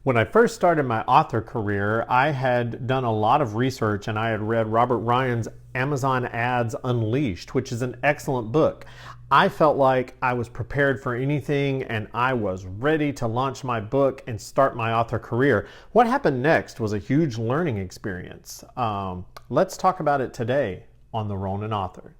When I first started my author career, I had done a lot of research and I had read Robert Ryan's Amazon Ads Unleashed, which is an excellent book. I felt like I was prepared for anything and I was ready to launch my book and start my author career. What happened next was a huge learning experience. Let's talk about it today on the Ronin Author.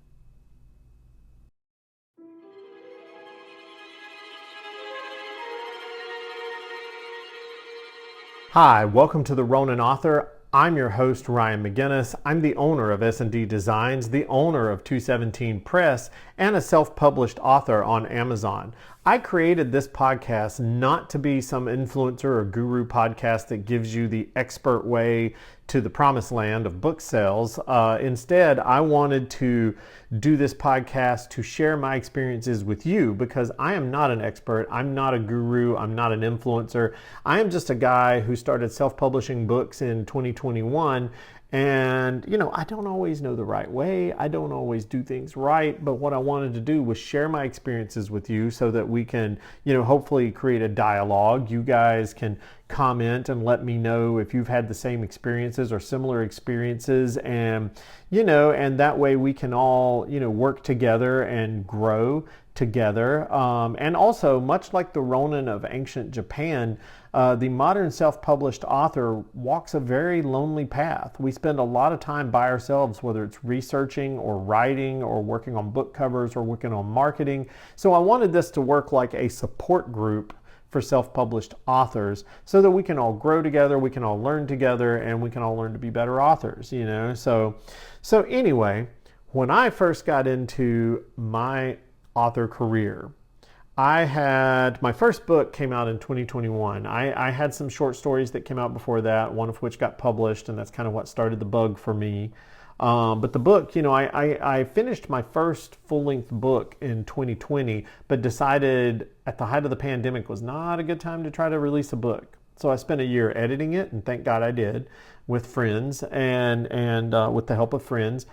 Hi, welcome to the Ronin Author. I'm your host, Ryan McGinnis. I'm the owner of S&D Designs, the owner of 217 Press, and a self-published author on Amazon. I created this podcast not to be some influencer or guru podcast that gives you the expert way to the promised land of book sales. Instead, I wanted to do this podcast to share my experiences with you because I am not an expert. I'm not a guru. I'm not an influencer. I am just a guy who started self-publishing books in 2021. And, I don't always know the right way. I don't always do things right. But what I wanted to do was share my experiences with you so that we can, hopefully create a dialogue. You guys can comment and let me know if you've had the same experiences or similar experiences. And, and that way we can all, work together and grow together. And also, much like the Ronin of ancient Japan, the modern self-published author walks a very lonely path. We spend a lot of time by ourselves, whether it's researching or writing or working on book covers or working on marketing. So I wanted this to work like a support group for self-published authors so that we can all grow together, we can all learn together, and we can all learn to be better authors, So anyway, when I first got into my author career, my first book came out in 2021. I had some short stories that came out before that, one of which got published, and that's kind of what started the bug for me. But the book, I finished my first full-length book in 2020, but decided at the height of the pandemic was not a good time to try to release a book. So I spent a year editing it, and thank God I did, with friends and with the help of friends.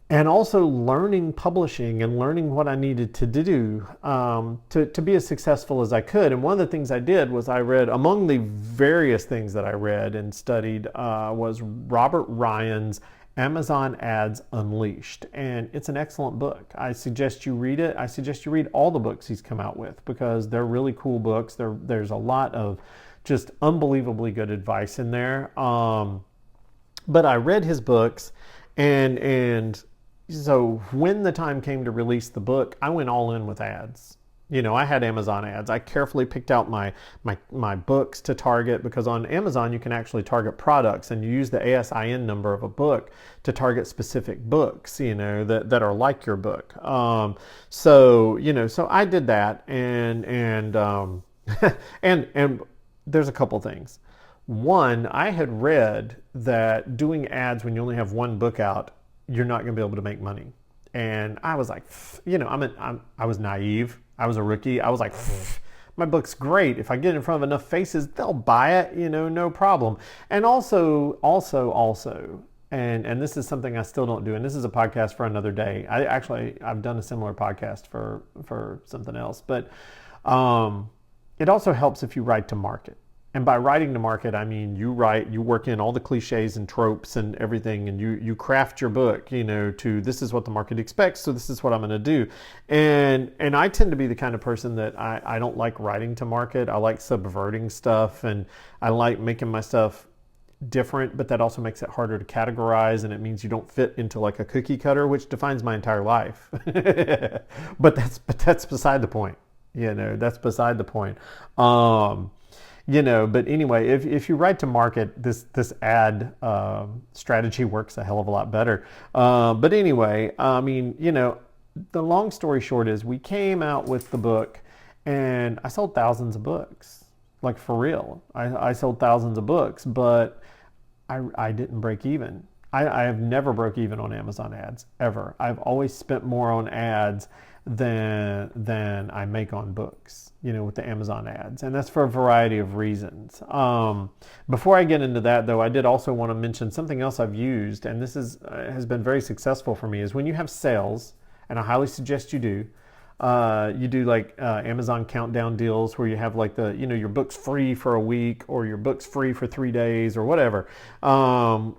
And also learning publishing and learning what I needed to do to be as successful as I could. And one of the things I did was I read, among the various things that I read and studied, was Robert Ryan's Amazon Ads Unleashed. And it's an excellent book. I suggest you read it. I suggest you read all the books he's come out with because they're really cool books. There's a lot of just unbelievably good advice in there. But I read his books and so when the time came to release the book, I went all in with ads. I had Amazon ads. I carefully picked out my books to target because on Amazon you can actually target products and you use the ASIN number of a book to target specific books, that are like your book. So I did that and and there's a couple things. One, I had read that doing ads when you only have one book out, you're not going to be able to make money. And I was like, I was naive. I was a rookie. I was like, my book's great. If I get in front of enough faces, they'll buy it, no problem. And also, and this is something I still don't do, and this is a podcast for another day. I've done a similar podcast for something else, but it also helps if you write to market. And by writing to market, I mean you work in all the cliches and tropes and everything, and you craft your book, to this is what the market expects, so this is what I'm going to do. And I tend to be the kind of person that I don't like writing to market. I like subverting stuff, and I like making my stuff different, but that also makes it harder to categorize, and it means you don't fit into like a cookie cutter, which defines my entire life. But that's beside the point. That's beside the point. But anyway, if you write to market, this ad strategy works a hell of a lot better. But anyway, the long story short is we came out with the book and I sold thousands of books, like for real. I sold thousands of books, but I didn't break even. I have never broke even on Amazon ads, ever. I've always spent more on ads than I make on books, with the Amazon ads. And that's for a variety of reasons. Before I get into that, though, I did also want to mention something else I've used, and this has been very successful for me, is when you have sales, and I highly suggest you do, You do like Amazon countdown deals where you have like your book's free for a week or your book's free for 3 days or whatever. Or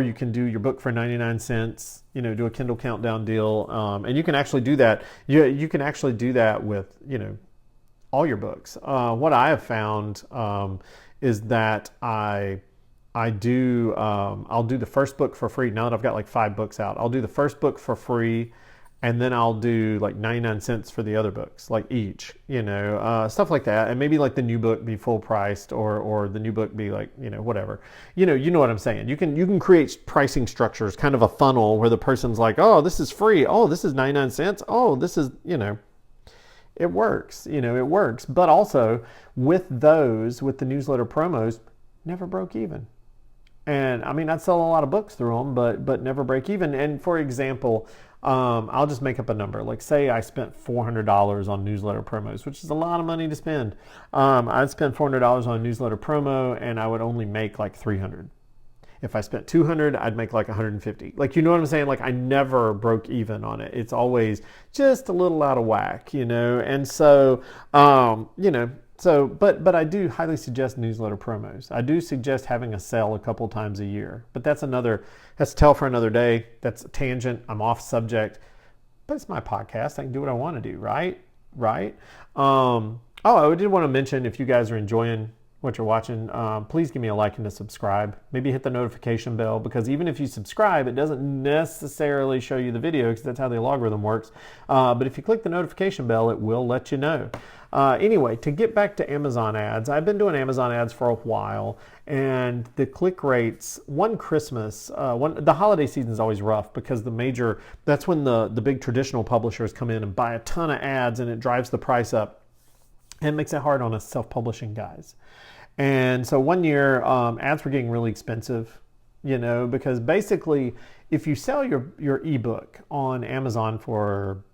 you can do your book for 99 cents, do a Kindle countdown deal. And you can actually do that. You can actually do that with, all your books. What I have found is that I'll do the first book for free. Now that I've got like 5 books out, I'll do the first book for free, and then I'll do like 99 cents for the other books, like each, stuff like that. And maybe like the new book be full priced, or the new book be like, whatever. You know what I'm saying. You can create pricing structures, kind of a funnel where the person's like, oh, this is free. Oh, this is 99 cents. Oh, this is, it works. It works. But also with the newsletter promos, never broke even. And I mean, I'd sell a lot of books through them, but never break even. And for example, I'll just make up a number. Like say I spent $400 on newsletter promos, which is a lot of money to spend. I'd spend $400 on a newsletter promo and I would only make like $300. If I spent $200, I'd make like $150. Like, you know what I'm saying? Like I never broke even on it. It's always just a little out of whack, And so, but I do highly suggest newsletter promos. I do suggest having a sale a couple times a year, but that's a tell for another day. That's a tangent. I'm off subject, but it's my podcast. I can do what I want to do, right? I did want to mention, if you guys are enjoying what you're watching, please give me a like and a subscribe. Maybe hit the notification bell, because even if you subscribe, it doesn't necessarily show you the video, because that's how the algorithm works. But if you click the notification bell, it will let you know. Anyway, to get back to Amazon ads, I've been doing Amazon ads for a while, and the click rates, one Christmas, the holiday season is always rough, because that's when the big traditional publishers come in and buy a ton of ads, and it drives the price up. And it makes it hard on us self-publishing guys. And so one year, ads were getting really expensive, because basically if you sell your ebook on Amazon for,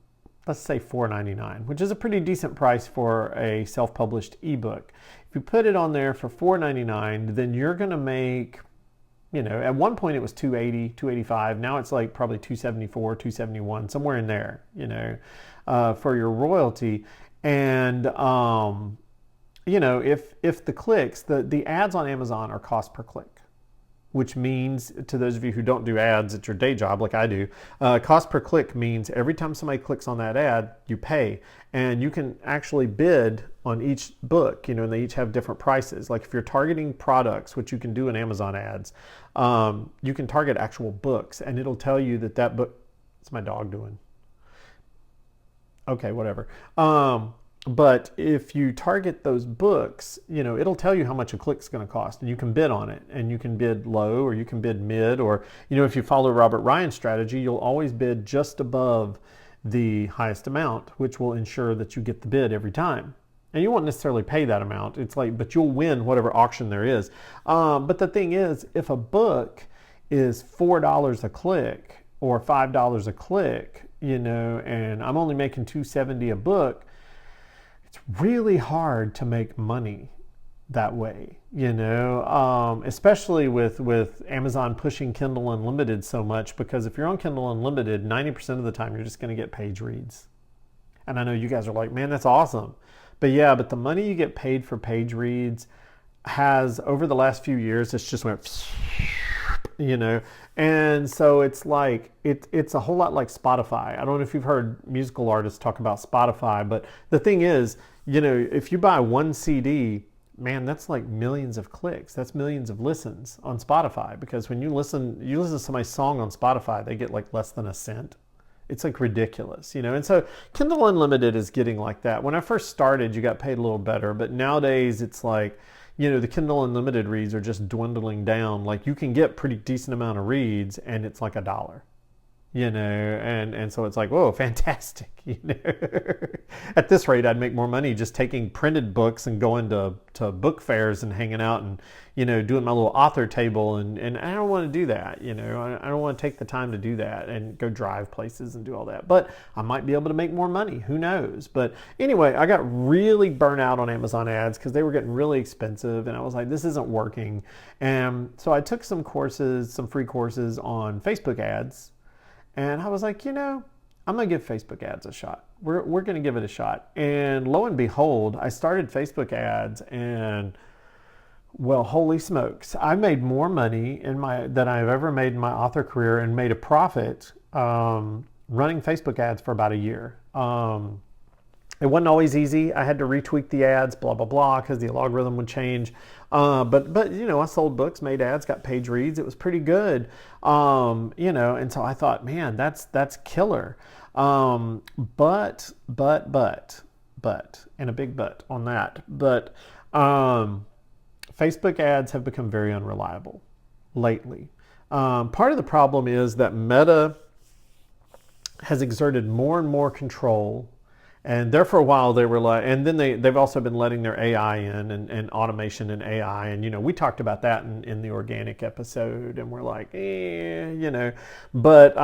let's say $4.99, which is a pretty decent price for a self-published ebook. If you put it on there for $4.99, then you're going to make, at one point it was $2.80, $2.85. Now it's like probably $2.74, $2.71, somewhere in there, for your royalty. And, if the clicks, the ads on Amazon are cost per click, which means, to those of you who don't do ads at your day job like I do, cost per click means every time somebody clicks on that ad, you pay. And you can actually bid on each book, and they each have different prices. Like if you're targeting products, which you can do in Amazon ads, you can target actual books, and it'll tell you that book, what's my dog doing? Okay, whatever. But if you target those books, it'll tell you how much a click's going to cost, and you can bid on it, and you can bid low, or you can bid mid, or, if you follow Robert Ryan's strategy, you'll always bid just above the highest amount, which will ensure that you get the bid every time. And you won't necessarily pay that amount. It's like, but you'll win whatever auction there is. But the thing is, if a book is $4 a click or $5 a click, and I'm only making $2.70 a book, it's really hard to make money that way, especially with Amazon pushing Kindle Unlimited so much, because if you're on Kindle Unlimited, 90% of the time you're just going to get page reads. And I know you guys are like, man, that's awesome. But the money you get paid for page reads has, over the last few years, it's just went, and so it's like, it's a whole lot like Spotify. I don't know if you've heard musical artists talk about Spotify, but the thing is, if you buy one CD, man, that's like millions of clicks. That's millions of listens on Spotify, because when you listen to somebody's song on Spotify, they get like less than a cent. It's like ridiculous, and so Kindle Unlimited is getting like that. When I first started, you got paid a little better, but nowadays it's like, the Kindle Unlimited reads are just dwindling down. Like you can get pretty decent amount of reads, and it's like $1. And so it's like, whoa, fantastic. At this rate, I'd make more money just taking printed books and going to book fairs and hanging out and, doing my little author table. And I don't want to do that. I don't want to take the time to do that and go drive places and do all that. But I might be able to make more money. Who knows? But anyway, I got really burnt out on Amazon ads because they were getting really expensive. And I was like, this isn't working. And so I took some free courses on Facebook ads. And I was like, I'm going to give Facebook ads a shot. We're going to give it a shot. And lo and behold, I started Facebook ads, and well, holy smokes, I made more money than I've ever made in my author career, and made a profit running Facebook ads for about a year. It wasn't always easy. I had to retweak the ads, blah, blah, blah, because the algorithm would change. But you know, I sold books, made ads, got page reads. It was pretty good. You know, and so I thought, man, that's killer. But, and a big but on that. But Facebook ads have become very unreliable lately. Part of the problem is that Meta has exerted more and more control. And there for a while they were like, and then they've also been letting their AI in, and automation and AI. And, you know, we talked about that in the organic episode, and we're like, you know, but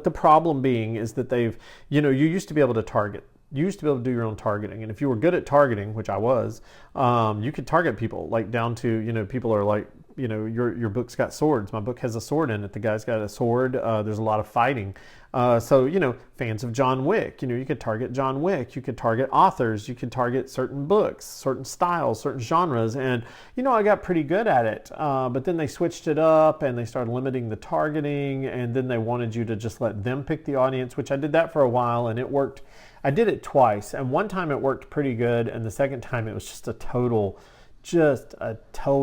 the problem being is that they've, you know, you used to be able to target. You used to be able to do your own targeting. And if you were good at targeting, which I was, you could target people like down to, you know, people are like, you know, your book's got swords. My book has a sword in it. The guy's got a sword. There's a lot of fighting. So, you know, fans of John Wick, you know, you could target John Wick. You could target authors. You could target certain books, certain styles, certain genres. And, you know, I got pretty good at it. But then they switched it up, and they started limiting the targeting. And then they wanted you to just let them pick the audience, which I did that for a while, and it worked. I did it twice. And one time it worked pretty good. And the second time it was just a total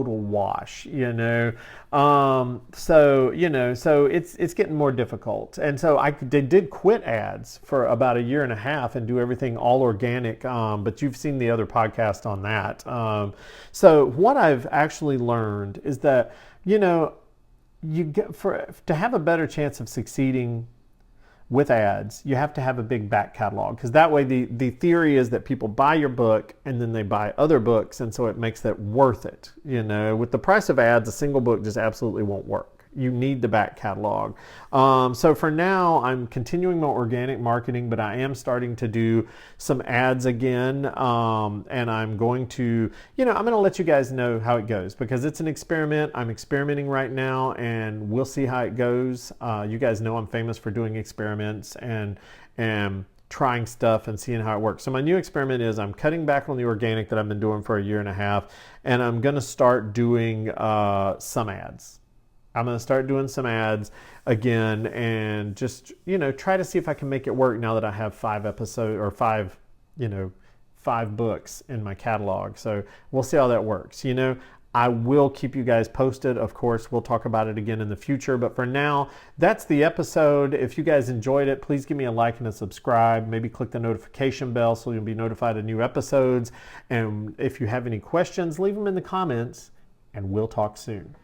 wash, you know. So, you know, so it's getting more difficult. And so they did quit ads for about a year and a half and do everything all organic. But you've seen the other podcast on that. So what I've actually learned is that, you know, to have a better chance of succeeding with ads, you have to have a big back catalog, because that way the theory is that people buy your book and then they buy other books, and so it makes that worth it. You know, with the price of ads, a single book just absolutely won't work. You need the back catalog. So for now, I'm continuing my organic marketing, but I am starting to do some ads again. And I'm going to, you know, I'm going to let you guys know how it goes, because it's an experiment. I'm experimenting right now, and we'll see how it goes. You guys know I'm famous for doing experiments and trying stuff and seeing how it works. So my new experiment is I'm cutting back on the organic that I've been doing for a year and a half, and I'm going to start doing some ads. I'm going to start doing some ads again, and just, you know, try to see if I can make it work now that I have 5 books in my catalog. So we'll see how that works. You know, I will keep you guys posted. Of course, we'll talk about it again in the future. But for now, that's the episode. If you guys enjoyed it, please give me a like and a subscribe. Maybe click the notification bell so you'll be notified of new episodes. And if you have any questions, leave them in the comments, and we'll talk soon.